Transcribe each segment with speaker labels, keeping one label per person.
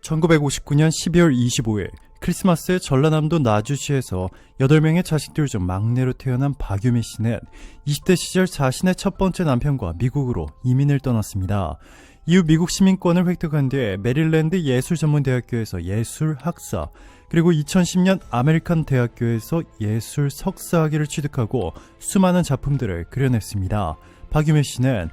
Speaker 1: 1959년 12월 25일 크리스마스에 전라남도 나주시에서 8명의 자식들 중 막내로 태어난 박유미 씨는 20대 시절 자신의 첫 번째 남편과 미국으로 이민을 떠났습니다. 이후 미국 시민권을 획득한 뒤에 메릴랜드 예술전문대학교에서 예술 학사, 그리고 2010년 아메리칸 대학교에서 예술 석사학위를 취득하고 수많은 작품들을 그려냈습니다. 박유미 씨는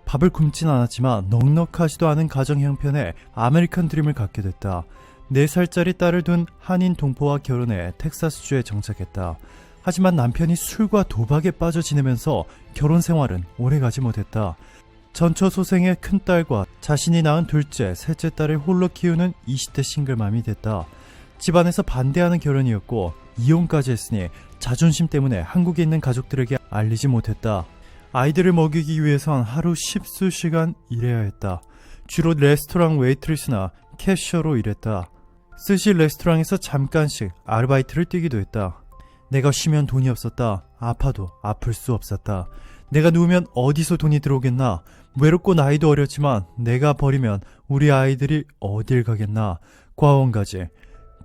Speaker 1: 밥을 굶진 않았지만 넉넉하지도 않은 가정 형편에 아메리칸 드림을 갖게 됐다. 4살짜리 딸을 둔 한인 동포와 결혼해 텍사스주에 정착했다. 하지만 남편이 술과 도박에 빠져 지내면서 결혼 생활은 오래가지 못했다. 전처소생의 큰딸과 자신이 낳은 둘째, 셋째 딸을 홀로 키우는 20대 싱글맘이 됐다. 집안에서 반대하는 결혼이었고 이혼까지 했으니 자존심 때문에 한국에 있는 가족들에게 알리지 못했다. 아이들을 먹이기 위해선 하루 10수시간 일해야 했다. 주로 레스토랑 웨이트리스나 캐셔로 일했다. 스시 레스토랑에서 잠깐씩 아르바이트를 뛰기도 했다. 내가 쉬면 돈이 없었다. 아파도 아플 수 없었다. 내가 누우면 어디서 돈이 들어오겠나. 외롭고 나이도 어렸지만 내가 버리면 우리 아이들이 어딜 가겠나. 과원까지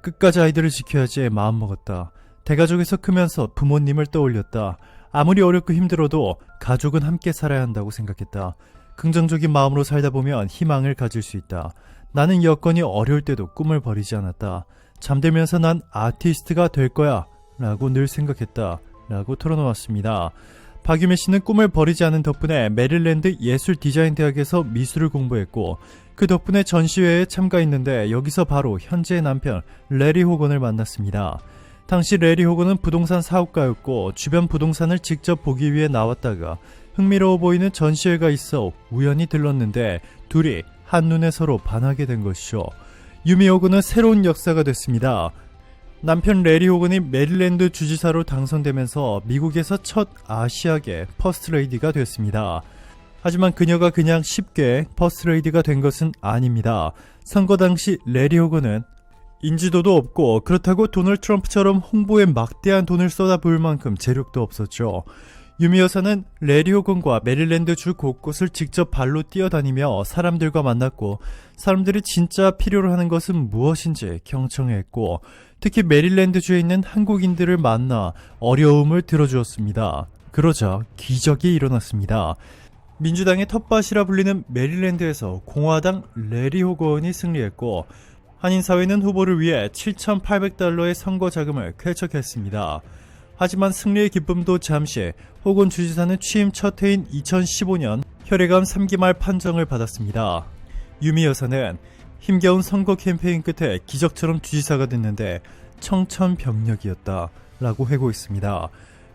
Speaker 1: 끝까지 아이들을 지켜야지 마음먹었다. 대가족에서 크면서 부모님을 떠올렸다. 아무리 어렵고 힘들어도 가족은 함께 살아야 한다고 생각했다. 긍정적인 마음으로 살다 보면 희망을 가질 수 있다. 나는 여건이 어려울 때도 꿈을 버리지 않았다. 잠들면서 난 아티스트가 될 거야 라고 늘 생각했다 라고 털어놓았습니다. 박유미 씨는 꿈을 버리지 않은 덕분에 메릴랜드 예술디자인대학에서 미술을 공부했고 그 덕분에 전시회에 참가했는데 여기서 바로 현재의 남편 레리 호건을 만났습니다. 당시 레리 호건은 부동산 사업가였고 주변 부동산을 직접 보기 위해 나왔다가 흥미로워 보이는 전시회가 있어 우연히 들렀는데 둘이 한눈에 서로 반하게 된 것이죠. 유미 호건은 새로운 역사가 됐습니다. 남편 레리 호건이 메릴랜드 주지사로 당선되면서 미국에서 첫 아시아계 퍼스트레이디가 됐습니다. 하지만 그녀가 그냥 쉽게 퍼스트레이디가 된 것은 아닙니다. 선거 당시 레리 호건은 인지도도 없고 그렇다고 도널드 트럼프처럼 홍보에 막대한 돈을 쏟아부을 만큼 재력도 없었죠. 유미 여사는 레리 호건과 메릴랜드 주 곳곳을 직접 발로 뛰어다니며 사람들과 만났고 사람들이 진짜 필요로 하는 것은 무엇인지 경청했고 특히 메릴랜드 주에 있는 한국인들을 만나 어려움을 들어주었습니다. 그러자 기적이 일어났습니다. 민주당의 텃밭이라 불리는 메릴랜드에서 공화당 레리 호건이 승리했고 한인사회는 후보를 위해 $7,800의 선거 자금을 쾌척했습니다. 하지만 승리의 기쁨도 잠시 호건 주지사는 취임 첫 해인 2015년 혈액암 3기 말 판정을 받았습니다. 유미 여사는 힘겨운 선거 캠페인 끝에 기적처럼 주지사가 됐는데 청천벽력이었다 라고 회고했습니다.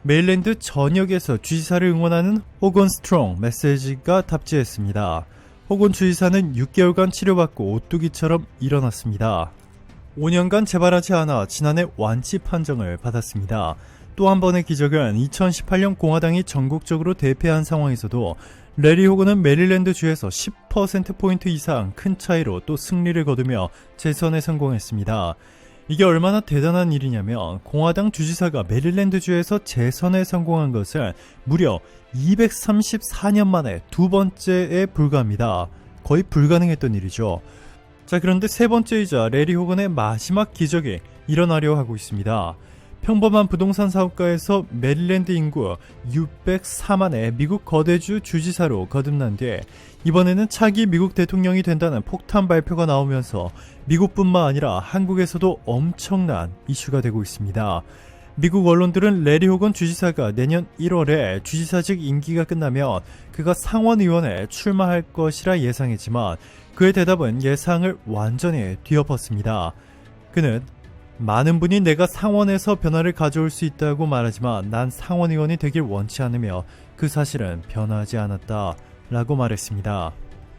Speaker 1: 메릴랜드 전역에서 주지사를 응원하는 호건 스트롱 메시지가 답지했습니다. 호건 주지사는 6개월간 치료받고 오뚜기처럼 일어났습니다. 5년간 재발하지 않아 지난해 완치 판정을 받았습니다. 또 한 번의 기적은 2018년 공화당이 전국적으로 대패한 상황에서도 레리 호건은 메릴랜드 주에서 10%포인트 이상 큰 차이로 또 승리를 거두며 재선에 성공했습니다. 이게 얼마나 대단한 일이냐면 공화당 주지사가 메릴랜드 주에서 재선에 성공한 것은 무려 234년 만에 두 번째에 불과합니다. 거의 불가능했던 일이죠. 자, 그런데 세 번째이자 레리 호건의 마지막 기적이 일어나려 하고 있습니다. 평범한 부동산 사업가에서 메릴랜드 인구 604만의 미국 거대주 주지사로 거듭난 뒤 이번에는 차기 미국 대통령이 된다는 폭탄 발표가 나오면서 미국뿐만 아니라 한국에서도 엄청난 이슈가 되고 있습니다. 미국 언론들은 레리 호건 주지사가 내년 1월에 주지사직 임기가 끝나면 그가 상원의원에 출마할 것이라 예상했지만 그의 대답은 예상을 완전히 뒤엎었습니다. 그는 많은 분이 내가 상원에서 변화를 가져올 수 있다고 말하지만 난 상원의원이 되길 원치 않으며 그 사실은 변하지 않았다 라고 말했습니다.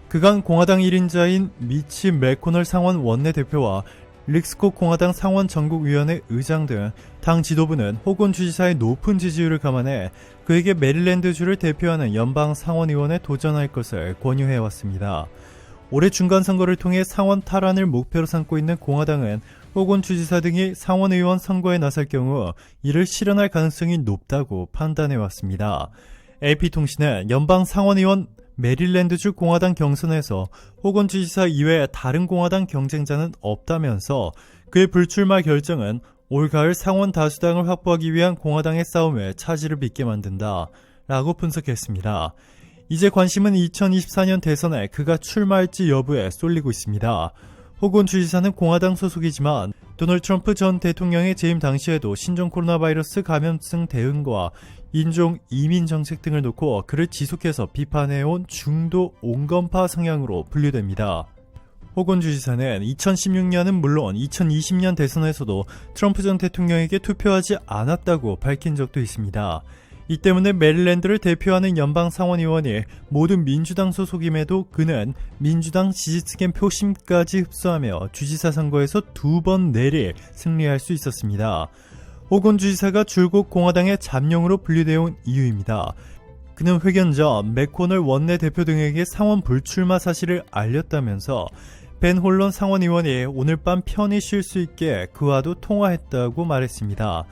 Speaker 1: 그간 공화당 1인자인 미치 맥코널 상원 원내대표와 릭스콧 공화당 상원 전국위원회 의장 등 당 지도부는 호건 주지사의 높은 지지율을 감안해 그에게 메릴랜드주를 대표하는 연방 상원의원에 도전할 것을 권유해왔습니다. 올해 중간선거를 통해 상원 탈환을 목표로 삼고 있는 공화당은 호건 주지사 등이 상원의원 선거에 나설 경우 이를 실현할 가능성이 높다고 판단해왔습니다. AP통신은 연방 상원의원 메릴랜드주 공화당 경선에서 호건 주지사 이외에 다른 공화당 경쟁자는 없다면서 그의 불출마 결정은 올 가을 상원 다수당을 확보하기 위한 공화당의 싸움에 차질을 빚게 만든다 라고 분석했습니다. 이제 관심은 2024년 대선에 그가 출마할지 여부에 쏠리고 있습니다. 호건 주지사는 공화당 소속이지만 도널드 트럼프 전 대통령의 재임 당시에도 신종 코로나 바이러스 감염증 대응과 인종 이민 정책 등을 놓고 그를 지속해서 비판해온 중도 온건파 성향으로 분류됩니다. 호건 주지사는 2016년은 물론 2020년 대선에서도 트럼프 전 대통령에게 투표하지 않았다고 밝힌 적도 있습니다. 이 때문에 메릴랜드를 대표하는 연방 상원의원이 모두 민주당 소속임에도 그는 민주당 지지층의 표심까지 흡수하며 주지사 선거에서 2번 내리 승리할 수 있었습니다. 호건 주지사가 줄곧 공화당의 잠룡으로 분류되어 온 이유입니다. 그는 회견 전 맥코널 원내대표 등에게 상원 불출마 사실을 알렸다면서 벤 홀런 상원의원이 오늘 밤 편히 쉴 수 있게 그와도 통화했다고 말했습니다.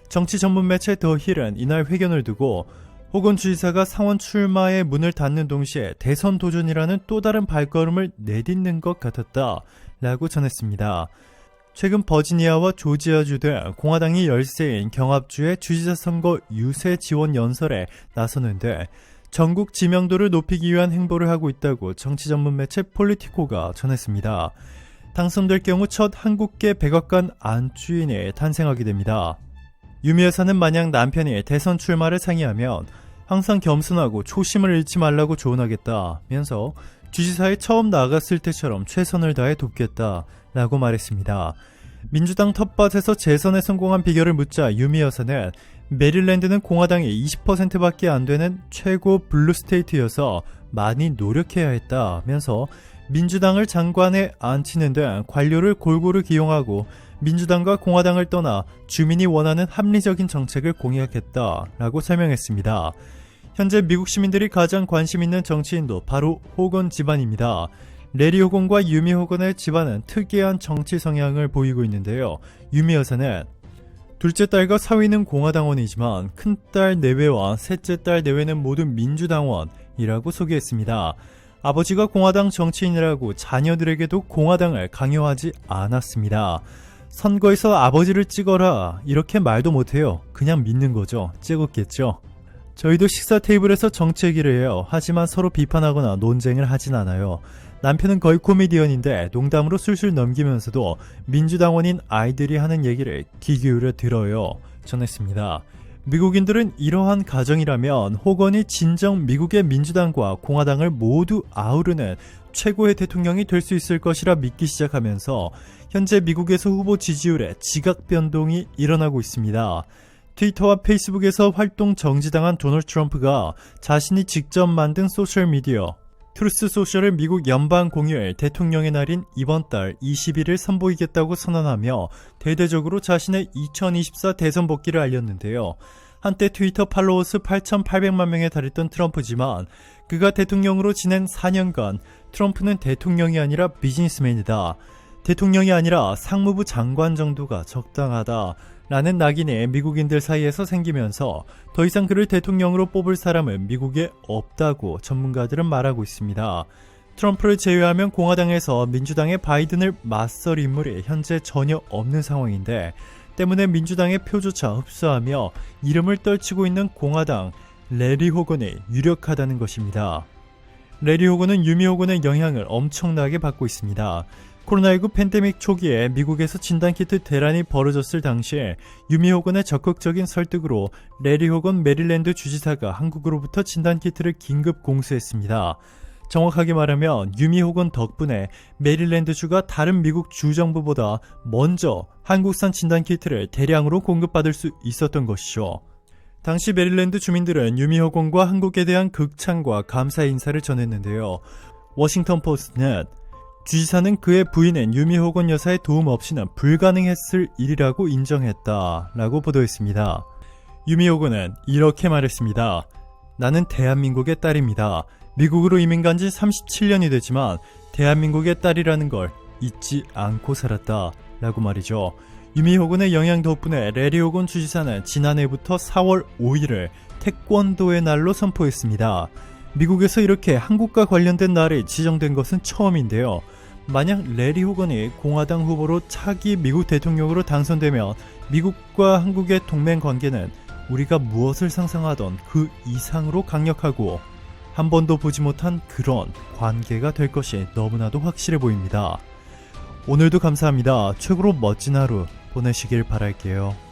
Speaker 1: 정치 전문 매체 더 힐은 이날 회견을 두고 호건 주지사가 상원 출마의 문을 닫는 동시에 대선 도전이라는 또 다른 발걸음을 내딛는 것 같았다 라고 전했습니다. 최근 버지니아와 조지아주 등 공화당이 열세인 경합주의 주지사 선거 유세 지원 연설에 나서는데 전국 지명도를 높이기 위한 행보를 하고 있다고 정치 전문 매체 폴리티코가 전했습니다. 당선될 경우 첫 한국계 백악관 안주인이 탄생하게 됩니다. 유미 여사는 만약 남편이 대선 출마를 상의하면 항상 겸손하고 초심을 잃지 말라고 조언하겠다면서 주지사에 처음 나갔을 때처럼 최선을 다해 돕겠다 라고 말했습니다. 민주당 텃밭에서 재선에 성공한 비결을 묻자 유미 여사는 메릴랜드는 공화당이 20%밖에 안 되는 최고 블루 스테이트여서 많이 노력해야 했다면서 민주당을 장관에 앉히는 등 관료를 골고루 기용하고 민주당과 공화당을 떠나 주민이 원하는 합리적인 정책을 공약했다라고 설명했습니다. 현재 미국 시민들이 가장 관심 있는 정치인도 바로 호건 집안입니다. 레리 호건과 유미 호건의 집안은 특이한 정치 성향을 보이고 있는데요. 유미 여사는 둘째 딸과 사위는 공화당원이지만 큰딸 내외와 셋째 딸 내외는 모두 민주당원이라고 소개했습니다. 아버지가 공화당 정치인이라고 자녀들에게도 공화당을 강요하지 않았습니다. 선거에서 아버지를 찍어라 이렇게 말도 못해요. 그냥 믿는 거죠. 찍었겠죠. 저희도 식사 테이블에서 정치 얘기를 해요. 하지만 서로 비판하거나 논쟁을 하진 않아요. 남편은 거의 코미디언인데 농담으로 술술 넘기면서도 민주당원인 아이들이 하는 얘기를 귀 기울여 들어요. 전했습니다. 미국인들은 이러한 가정이라면 호건이 진정 미국의 민주당과 공화당을 모두 아우르는 최고의 대통령이 될 수 있을 것이라 믿기 시작하면서 현재 미국에서 후보 지지율에 지각 변동이 일어나고 있습니다. 트위터와 페이스북에서 활동 정지당한 도널드 트럼프가 자신이 직접 만든 소셜미디어 트루스 소셜을 미국 연방 공휴일 대통령의 날인 이번 달 20일을 선보이겠다고 선언하며 대대적으로 자신의 2024 대선 복귀를 알렸는데요. 한때 트위터 팔로워 수 8,800만 명에 달했던 트럼프지만 그가 대통령으로 지낸 4년간 트럼프는 대통령이 아니라 비즈니스맨이다. 대통령이 아니라 상무부 장관 정도가 적당하다. 라는 낙인이 미국인들 사이에서 생기면서 더 이상 그를 대통령으로 뽑을 사람은 미국에 없다고 전문가들은 말하고 있습니다. 트럼프를 제외하면 공화당에서 민주당의 바이든을 맞설 인물이 현재 전혀 없는 상황인데 때문에 민주당의 표조차 흡수하며 이름을 떨치고 있는 공화당 레리 호건이 유력하다는 것입니다. 레리 호건은 유미 호건의 영향을 엄청나게 받고 있습니다. 코로나19 팬데믹 초기에 미국에서 진단키트 대란이 벌어졌을 당시에 유미 호건의 적극적인 설득으로 레리 호건 메릴랜드 주지사가 한국으로부터 진단키트를 긴급 공수했습니다. 정확하게 말하면 유미 호건 덕분에 메릴랜드주가 다른 미국 주정부보다 먼저 한국산 진단키트를 대량으로 공급받을 수 있었던 것이죠. 당시 메릴랜드 주민들은 유미 호건과 한국에 대한 극찬과 감사 인사를 전했는데요. 워싱턴 포스트는 주지사는 그의 부인인 유미 호건 여사의 도움 없이는 불가능했을 일이라고 인정했다라고 보도했습니다. 유미 호건은 이렇게 말했습니다. 나는 대한민국의 딸입니다. 미국으로 이민 간 지 37년이 되지만 대한민국의 딸이라는 걸 잊지 않고 살았다 라고 말이죠. 유미 호건의 영향 덕분에 레리 호건 주지사는 지난해부터 4월 5일을 태권도의 날로 선포했습니다. 미국에서 이렇게 한국과 관련된 날이 지정된 것은 처음인데요. 만약 레리 호건이 공화당 후보로 차기 미국 대통령으로 당선되면 미국과 한국의 동맹 관계는 우리가 무엇을 상상하던 그 이상으로 강력하고 한 번도 보지 못한 그런 관계가 될 것이 너무나도 확실해 보입니다. 오늘도 감사합니다. 최고로 멋진 하루 보내시길 바랄게요.